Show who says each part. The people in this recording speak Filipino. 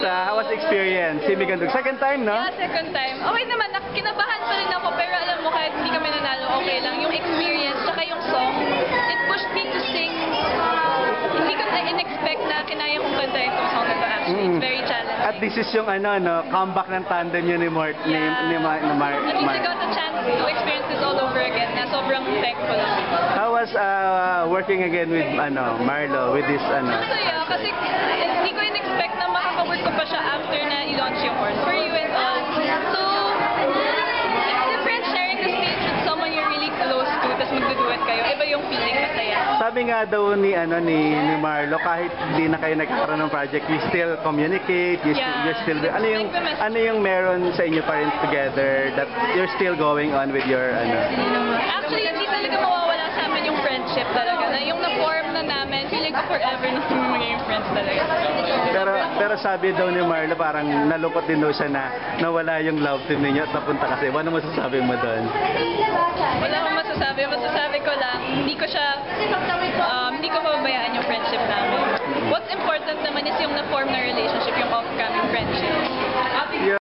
Speaker 1: How was the experience? Simigandog. Second time, no?
Speaker 2: Yeah, second time. Okay naman, kinabahan pa rin ako, pero alam mo, kahit hindi kami nanalo, okay lang. Yung experience, tsaka yung song, it pushed me to sing. Hindi ko na in-expect na kinaya kong kanta itong song na to actually. It's very challenging.
Speaker 1: At this is yung comeback ng tandem niyo ni Mart, ni Mar.
Speaker 2: At least I got a chance to experience this all over again, na sobrang thankful ako.
Speaker 1: How was working again with Marlo with this
Speaker 2: Masaya, kasi hindi ko in-expect na makaka-work ko pa siya after na i-launch yung Horn for You and all. So, it's different sharing the stage with someone you're really close to, tapos magduduet kayo. Iba yung feeling, masaya.
Speaker 1: Sabi nga daw ni Marlo, kahit hindi na kayo nagkakaroon ng project, you still communicate, you still ano yung meron sa inyo pa rin together that you're still going on with your
Speaker 2: Actually, hindi talaga mawawala sa amin yung friendship talaga. Na yung na-form na namin, feeling ko forever na kami magiging friends talaga.
Speaker 1: Pero sabi daw ni Marlo, parang nalungkot din daw siya na nawala yung love team ninyo at napunta kasi. Ano masasabi mo doon?
Speaker 2: Wala akong masasabi. Masasabi ko lang, hindi ko pababayaan yung friendship namin. What's important naman is yung na-form na relationship, yung upcoming friendship.